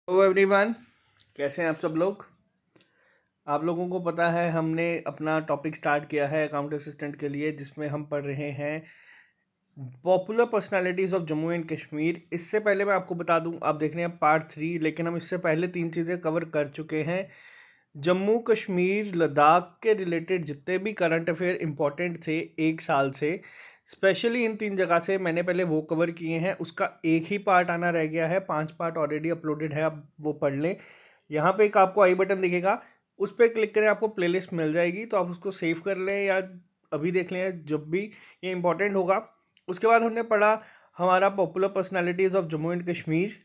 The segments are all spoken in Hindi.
हेलो एवरीवन, कैसे हैं आप सब लोग। आप लोगों को पता है हमने अपना टॉपिक स्टार्ट किया है अकाउंट असिस्टेंट के लिए, जिसमें हम पढ़ रहे हैं popular personalities of Jammu and Kashmir. इससे पहले मैं आपको बता दूं, आप देख रहे हैं पार्ट 3, लेकिन हम इससे पहले 3 चीज़ें कवर कर चुके हैं। जम्मू कश्मीर लद्दाख के रिलेटेड जितने भी करंट अफेयर इंपॉर्टेंट थे 1 साल से, स्पेशली इन 3 जगह से मैंने पहले वो कवर किए हैं। उसका एक ही पार्ट आना रह गया है, 5 पार्ट ऑलरेडी अपलोडेड है, आप वो पढ़ लें। यहाँ पे एक आपको आई बटन दिखेगा, उस पर क्लिक करें, आपको प्लेलिस्ट मिल जाएगी, तो आप उसको सेव कर लें या अभी देख लें जब भी ये इंपॉर्टेंट होगा। उसके बाद हमने पढ़ा हमारा popular personalities of Jammu and Kashmir,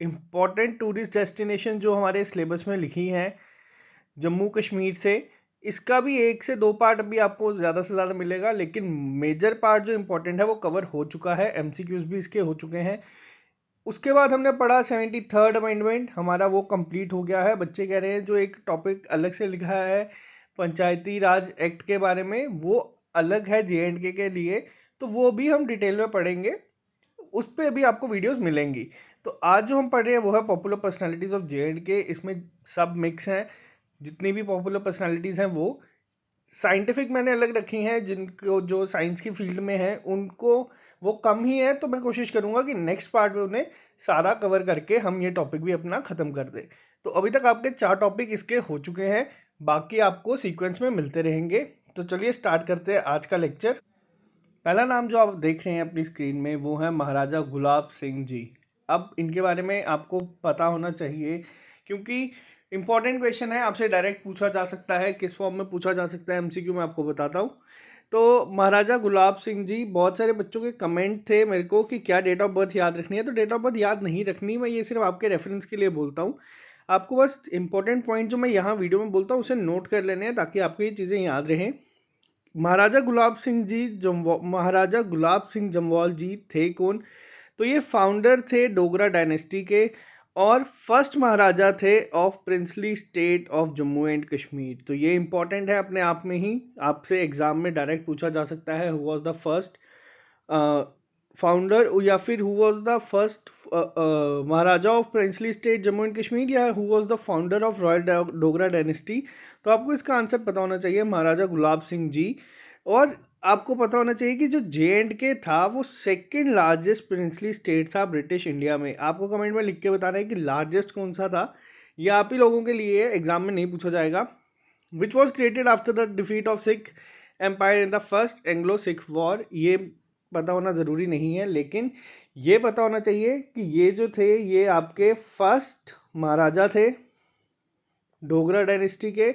important tourist destination जो हमारे सिलेबस में लिखी हैं जम्मू कश्मीर से। इसका भी 1 से 2 पार्ट अभी आपको ज़्यादा से ज़्यादा मिलेगा, लेकिन मेजर पार्ट जो इंपॉर्टेंट है वो कवर हो चुका है, एमसीक्यूज भी इसके हो चुके हैं। उसके बाद हमने पढ़ा 73rd अमेंडमेंट, हमारा वो कंप्लीट हो गया है। बच्चे कह रहे हैं जो एक टॉपिक अलग से लिखा है पंचायती राज एक्ट के बारे में, वो अलग है JNK के लिए, तो वो भी हम डिटेल में पढ़ेंगे, उस पर भी आपको वीडियोस मिलेंगी। तो आज जो हम पढ़ रहे हैं वो है पॉपुलर पर्सनालिटीज ऑफ JNK। इसमें सब मिक्स हैं, जितनी भी पॉपुलर पर्सनालिटीज हैं वो साइंटिफिक मैंने अलग रखी हैं, जिनको जो साइंस की फील्ड में हैं उनको वो कम ही है, तो मैं कोशिश करूंगा कि नेक्स्ट पार्ट में उन्हें सारा कवर करके हम ये टॉपिक भी अपना खत्म कर दें। तो अभी तक आपके 4 टॉपिक इसके हो चुके हैं, बाकी आपको सीक्वेंस में मिलते रहेंगे। तो चलिए स्टार्ट करते हैं आज का लेक्चर। पहला नाम जो आप देख रहे हैं अपनी स्क्रीन में वो है महाराजा गुलाब सिंह जी। अब इनके बारे में आपको पता होना चाहिए, क्योंकि इंपॉर्टेंट क्वेश्चन है, आपसे डायरेक्ट पूछा जा सकता है, किस फॉर्म में पूछा जा सकता है एमसीक्यू में आपको बताता हूँ। तो महाराजा गुलाब सिंह जी, बहुत सारे बच्चों के कमेंट थे मेरे को कि क्या डेट ऑफ बर्थ याद रखनी है, तो डेट ऑफ बर्थ याद नहीं रखनी, मैं ये सिर्फ आपके रेफरेंस के लिए बोलता हूँ। आपको बस इंपॉर्टेंट पॉइंट जो मैं यहाँ वीडियो में बोलता हूँ उसे नोट कर लेने हैं, ताकि आपको ये चीज़ें याद रहें। महाराजा गुलाब सिंह जम्वाल जी थे कौन? तो ये फाउंडर थे डोगरा डायनेस्टी के, और फर्स्ट महाराजा थे of princely state of Jammu and Kashmir. तो ये इंपॉर्टेंट है अपने आप में ही, आपसे एग्जाम में डायरेक्ट पूछा जा सकता है, who was the first founder, या फिर who was the first maharaja of princely state Jammu and Kashmir, या who was the founder of royal Dogra dynasty. तो आपको इसका आंसर पता होना चाहिए, महाराजा गुलाब सिंह जी। और आपको पता होना चाहिए कि जो JNK था वो सेकंड लार्जेस्ट प्रिंसली स्टेट था ब्रिटिश इंडिया में। आपको कमेंट में लिख के बताना है कि लार्जेस्ट कौन सा था, ये आप ही लोगों के लिए एग्जाम में नहीं पूछा जाएगा। Which was created after the defeat of Sikh empire in the first Anglo Sikh war. ये पता होना ज़रूरी नहीं है, लेकिन ये पता होना चाहिए कि ये जो थे ये आपके फर्स्ट महाराजा थे डोगरा डायनेस्टी के,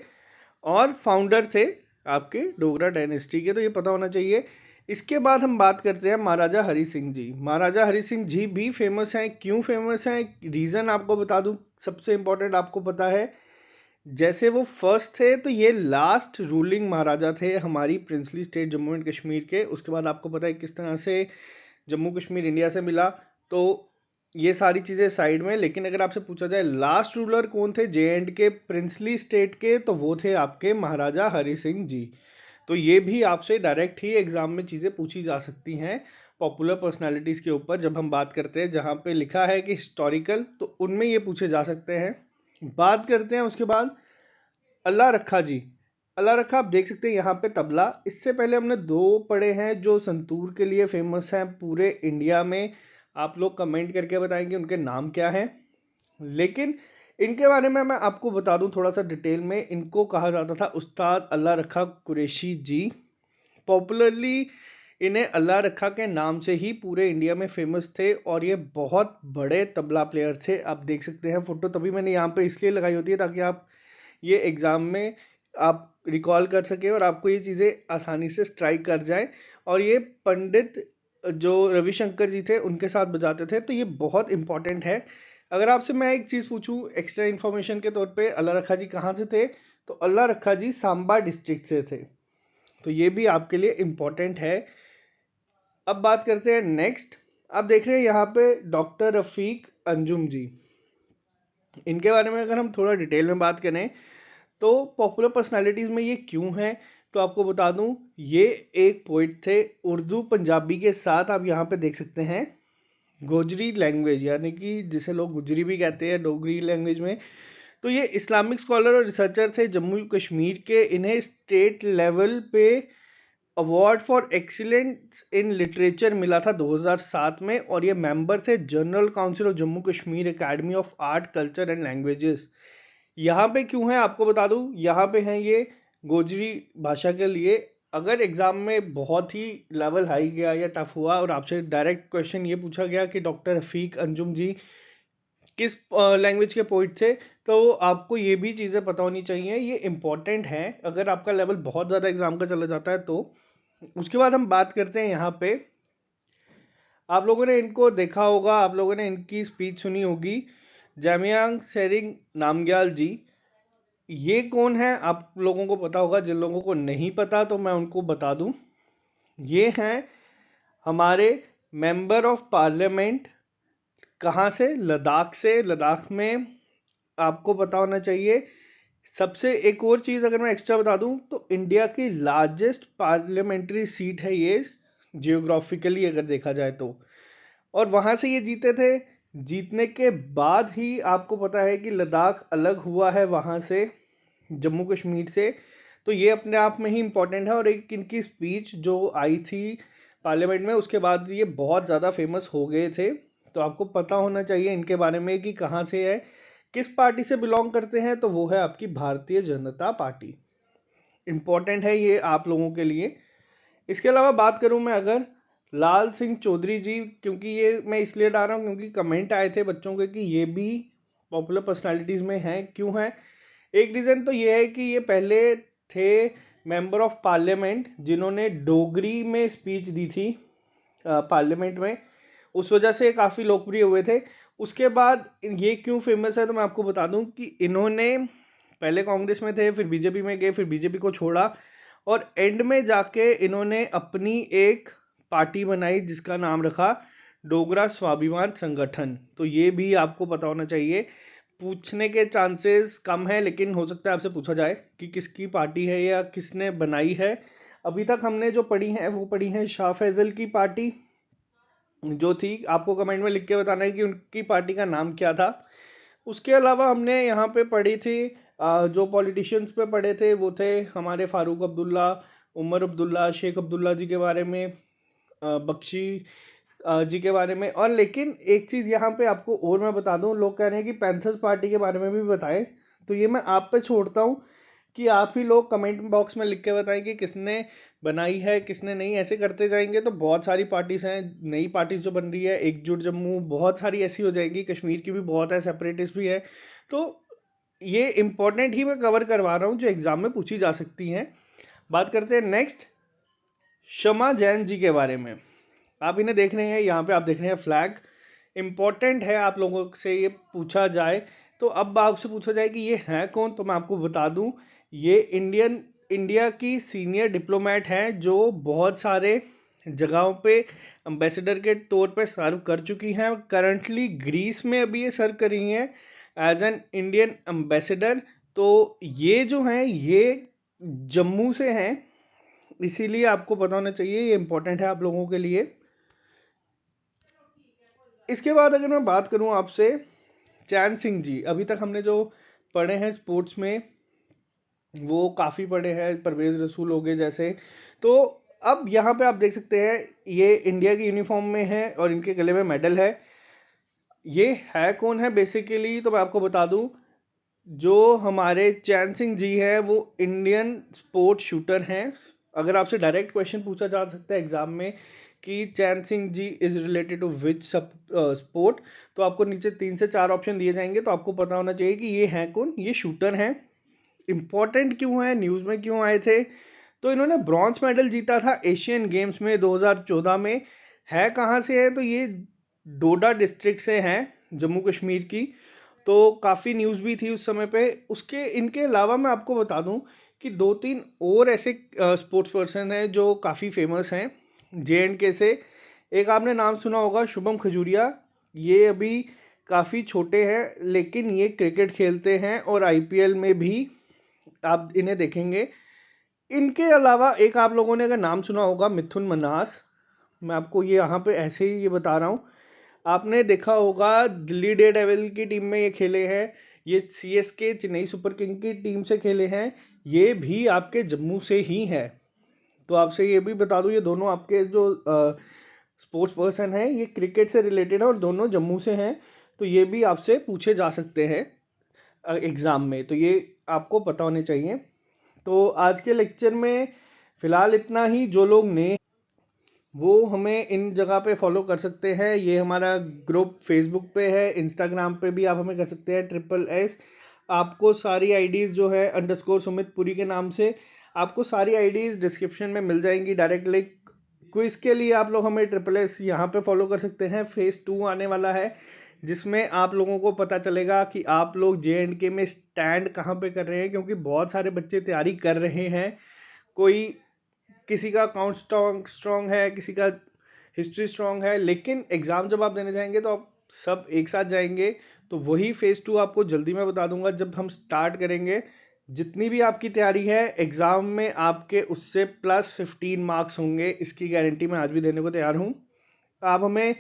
और फाउंडर थे आपके डोगरा डायनेस्टी के, तो ये पता होना चाहिए। इसके बाद हम बात करते हैं महाराजा हरि सिंह जी। महाराजा हरि सिंह जी भी फेमस हैं। क्यों फेमस हैं, रीज़न आपको बता दूं, सबसे इम्पोर्टेंट आपको पता है, जैसे वो फर्स्ट थे तो ये लास्ट रूलिंग महाराजा थे हमारी princely state Jammu and Kashmir के। उसके बाद आपको पता है किस तरह से जम्मू कश्मीर इंडिया से मिला, तो ये सारी चीज़ें साइड में। लेकिन अगर आपसे पूछा जाए लास्ट रूलर कौन थे JNK प्रिंसली स्टेट के, तो वो थे आपके महाराजा हरि सिंह जी। तो ये भी आपसे डायरेक्ट ही एग्जाम में चीज़ें पूछी जा सकती हैं पॉपुलर पर्सनालिटीज़ के ऊपर। जब हम बात करते हैं जहाँ पे लिखा है कि हिस्टोरिकल, तो उनमें ये पूछे जा सकते हैं। बात करते हैं उसके बाद अल्लाह रखा जी। अल्लाह रखा आप देख सकते हैं यहाँ पे तबला। इससे पहले हमने 2 पढ़े हैं जो संतूर के लिए फेमस हैं पूरे इंडिया में। आप लोग कमेंट करके बताएंगे उनके नाम क्या हैं, लेकिन इनके बारे में मैं आपको बता दूं थोड़ा सा डिटेल में। इनको कहा जाता था उस्ताद अल्लाह रखा कुरैशी जी। पॉपुलरली इन्हें अल्लाह रखा के नाम से ही पूरे इंडिया में फेमस थे, और ये बहुत बड़े तबला प्लेयर थे। आप देख सकते हैं फोटो, तभी मैंने यहाँ पे इसलिए लगाई होती है ताकि आप ये एग्ज़ाम में आप रिकॉल कर सकें और आपको ये चीज़ें आसानी से स्ट्राइक कर जाएं। और ये पंडित जो रविशंकर जी थे उनके साथ बजाते थे, तो ये बहुत इंपॉर्टेंट है। अगर आपसे मैं एक चीज़ पूछूं एक्स्ट्रा इन्फॉर्मेशन के तौर पे, अल्लाह रखा जी कहाँ से थे, तो अल्लाह रखा जी सांबा डिस्ट्रिक्ट से थे, तो ये भी आपके लिए इम्पॉर्टेंट है। अब बात करते हैं नेक्स्ट। आप देख रहे हैं यहाँ पे डॉक्टर रफ़ीक अंजुम जी। इनके बारे में अगर हम थोड़ा डिटेल में बात करें तो पॉपुलर पर्सनालिटीज़ में ये क्यों है, तो आपको बता दूं, ये एक पोइट थे, उर्दू पंजाबी के साथ आप यहाँ पे देख सकते हैं। गोजरी लैंग्वेज, यानी कि जिसे लोग गुजरी भी कहते हैं डोगरी लैंग्वेज में। तो ये इस्लामिक स्कॉलर और रिसर्चर थे जम्मू कश्मीर के। इन्हें स्टेट लेवल पे award for excellence in literature मिला था 2007 में, और ये मेंबर थे general council of Jammu Kashmir academy of art culture and languages. यहाँ पे क्यों है आपको बता दूँ, यहाँ पे हैं ये गोजरी भाषा के लिए। अगर एग्जाम में बहुत ही लेवल हाई गया या टफ हुआ और आपसे डायरेक्ट क्वेश्चन ये पूछा गया कि डॉक्टर रफ़ीक अंजुम जी किस लैंग्वेज के पोइट थे, तो आपको ये भी चीज़ें पता होनी चाहिए, ये इम्पॉर्टेंट है अगर आपका लेवल बहुत ज़्यादा एग्जाम का चला जाता है तो। उसके बाद हम बात करते हैं यहाँ पे, आप लोगों ने इनको देखा होगा, आप लोगों ने इनकी स्पीच सुनी होगी, जामयांग सेरिंग नामग्याल जी। ये कौन है आप लोगों को पता होगा, जिन लोगों को नहीं पता तो मैं उनको बता दूं। ये हैं हमारे मेंबर ऑफ पार्लियामेंट। कहाँ से? लद्दाख से। लद्दाख में आपको पता होना चाहिए। सबसे एक और चीज़ अगर मैं एक्स्ट्रा बता दूं तो इंडिया की लार्जेस्ट पार्लियामेंट्री सीट है ये, जियोग्राफिकली अगर देखा जाए तो। और वहाँ से ये जीते थे। जीतने के बाद ही आपको पता है कि लद्दाख अलग हुआ है वहाँ से, जम्मू कश्मीर से। तो ये अपने आप में ही इम्पोर्टेंट है। और एक इनकी स्पीच जो आई थी पार्लियामेंट में, उसके बाद ये बहुत ज़्यादा फेमस हो गए थे। तो आपको पता होना चाहिए इनके बारे में कि कहाँ से है, किस पार्टी से बिलोंग करते हैं, तो वो है आपकी भारतीय जनता पार्टी। इम्पोर्टेंट है ये आप लोगों के लिए। इसके अलावा बात करूं मैं अगर लाल सिंह चौधरी जी, क्योंकि ये मैं इसलिए डाल रहा हूँ क्योंकि कमेंट आए थे बच्चों के कि ये भी पॉपुलर पर्सनालिटीज़ में हैं। क्यों है? एक रीज़न तो ये है कि ये पहले थे मेंबर ऑफ पार्लियामेंट जिन्होंने डोगरी में स्पीच दी थी पार्लियामेंट में, उस वजह से काफ़ी लोकप्रिय हुए थे। उसके बाद ये क्यों फेमस है तो मैं आपको बता दूं कि इन्होंने पहले कांग्रेस में थे, फिर बीजेपी में गए, फिर बीजेपी को छोड़ा, और एंड में जाके इन्होंने अपनी एक पार्टी बनाई जिसका नाम रखा डोगरा स्वाभिमान संगठन। तो ये भी आपको पता होना चाहिए। पूछने के चांसेस कम है, लेकिन हो सकता है आपसे पूछा जाए कि किसकी पार्टी है या किसने बनाई है। अभी तक हमने जो पढ़ी है वो पढ़ी है शाह फैजल की पार्टी जो थी। आपको कमेंट में लिख के बताना है कि उनकी पार्टी का नाम क्या था। उसके अलावा हमने यहाँ पे पढ़ी थी जो पॉलिटिशियंस पे पढ़े थे वो थे हमारे फारूक अब्दुल्ला, उमर अब्दुल्ला, शेख अब्दुल्ला जी के बारे में, बख्शी जी के बारे में। और लेकिन एक चीज़ यहाँ पे आपको और मैं बता दूँ, लोग कह रहे हैं कि पैंथर्स पार्टी के बारे में भी बताएं, तो ये मैं आप पे छोड़ता हूँ कि आप ही लोग कमेंट बॉक्स में लिख के बताएं कि किसने बनाई है किसने नहीं। ऐसे करते जाएंगे तो बहुत सारी पार्टीज हैं, नई पार्टीज जो बन रही है, एकजुट जम्मू, बहुत सारी ऐसी हो जाएगी। कश्मीर की भी बहुत है, सेपरेटिस्ट भी है। तो ये इंपॉर्टेंट ही मैं कवर करवा रहा हूँ जो एग्जाम में पूछी जा सकती हैं। बात करते हैं नेक्स्ट शमा जैन जी के बारे में। आप इन्हें देख रहे हैं, यहाँ पे आप देख रहे हैं फ्लैग। इम्पॉर्टेंट है आप लोगों से ये पूछा जाए तो, अब आपसे पूछा जाए कि ये हैं कौन, तो मैं आपको बता दूं ये इंडिया की सीनियर डिप्लोमेट हैं जो बहुत सारे जगहों पे एम्बेसडर के तौर पे सर्व कर चुकी हैं। करंटली ग्रीस में अभी ये सर्व कर रही हैं एज एन इंडियन एम्बेसडर। तो ये जो हैं ये जम्मू से हैं, इसीलिए आपको पता होना चाहिए, ये इंपॉर्टेंट है आप लोगों के लिए। इसके बाद अगर मैं बात करूं आपसे चैन सिंह जी, अभी तक हमने जो पढ़े हैं स्पोर्ट्स में वो काफ़ी पढ़े हैं, परवेज़ रसूल हो गए जैसे। तो अब यहाँ पे आप देख सकते हैं ये इंडिया की यूनिफॉर्म में है और इनके गले में मेडल है। ये है कौन है बेसिकली, तो मैं आपको बता दूं जो हमारे चैन सिंह जी हैं वो इंडियन स्पोर्ट शूटर हैं। अगर आपसे डायरेक्ट क्वेश्चन पूछा जा सकता है एग्जाम में कि Chain Singh ji is related to which sport, तो आपको नीचे 3 से 4 ऑप्शन दिए जाएंगे। तो आपको पता होना चाहिए कि ये हैं कौन, ये शूटर हैं। इम्पॉर्टेंट क्यों है, न्यूज़ में क्यों आए थे, तो इन्होंने ब्रॉन्ज मेडल जीता था एशियन गेम्स में 2014 में। है कहाँ से है, तो ये डोडा डिस्ट्रिक्ट से हैं, जम्मू कश्मीर की। तो काफ़ी न्यूज़ भी थी उस समय पे। उसके इनके अलावा मैं आपको बता दूं कि 2-3 और ऐसे स्पोर्ट्स पर्सन हैं जो काफ़ी फेमस हैं JNK से। एक आपने नाम सुना होगा शुभम खजूरिया। ये अभी काफ़ी छोटे हैं लेकिन ये क्रिकेट खेलते हैं और IPL में भी आप इन्हें देखेंगे। इनके अलावा एक आप लोगों ने अगर नाम सुना होगा मिथुन मन्हास। मैं आपको ये यहाँ पे ऐसे ही ये बता रहा हूँ। आपने देखा होगा दिल्ली डे डेविल की टीम में ये खेले हैं, ये सीएसके चेन्नई सुपर किंग की टीम से खेले हैं, ये भी आपके जम्मू से ही है। तो आपसे ये भी बता दूं, ये दोनों आपके जो स्पोर्ट्स पर्सन हैं ये क्रिकेट से रिलेटेड है और दोनों जम्मू से हैं, तो ये भी आपसे पूछे जा सकते हैं एग्ज़ाम में, तो ये आपको पता होने चाहिए। तो आज के लेक्चर में फ़िलहाल इतना ही। जो लोग नए वो हमें इन जगह पे फॉलो कर सकते हैं, ये हमारा ग्रुप फेसबुक पे है, इंस्टाग्राम पे भी आप हमें कर सकते हैं SSS। आपको सारी आईडीज़ जो है _सुमितपुरी के नाम से, आपको सारी आईडीज़ डिस्क्रिप्शन में मिल जाएंगी, डायरेक्ट लिंक। क्विज़ के लिए आप लोग हमें SSS यहाँ पे फॉलो कर सकते हैं। फेज़ 2 आने वाला है जिसमें आप लोगों को पता चलेगा कि आप लोग JNK में स्टैंड कहाँ पे कर रहे हैं, क्योंकि बहुत सारे बच्चे तैयारी कर रहे हैं। कोई किसी का अकाउंट स्ट्रॉन्ग है, किसी का हिस्ट्री स्ट्रॉन्ग है, लेकिन एग्ज़ाम जब आप देने जाएंगे तो आप सब एक साथ जाएंगे। तो वही फेज़ 2 आपको जल्दी मैं बता दूंगा जब हम स्टार्ट करेंगे। जितनी भी आपकी तैयारी है एग्ज़ाम में आपके उससे +15 मार्क्स होंगे, इसकी गारंटी मैं आज भी देने को तैयार हूँ। आप हमें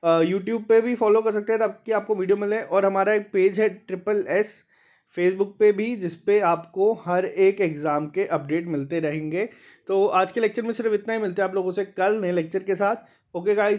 यूट्यूब पे भी फॉलो कर सकते हैं ताकि आपको वीडियो मिले, और हमारा एक पेज है SSS फेसबुक पे भी, जिस पे आपको हर एक एग्ज़ाम के अपडेट मिलते रहेंगे। तो आज के लेक्चर में सिर्फ इतना ही, मिलते हैं आप लोगों से कल नए लेक्चर के साथ। Okay guys.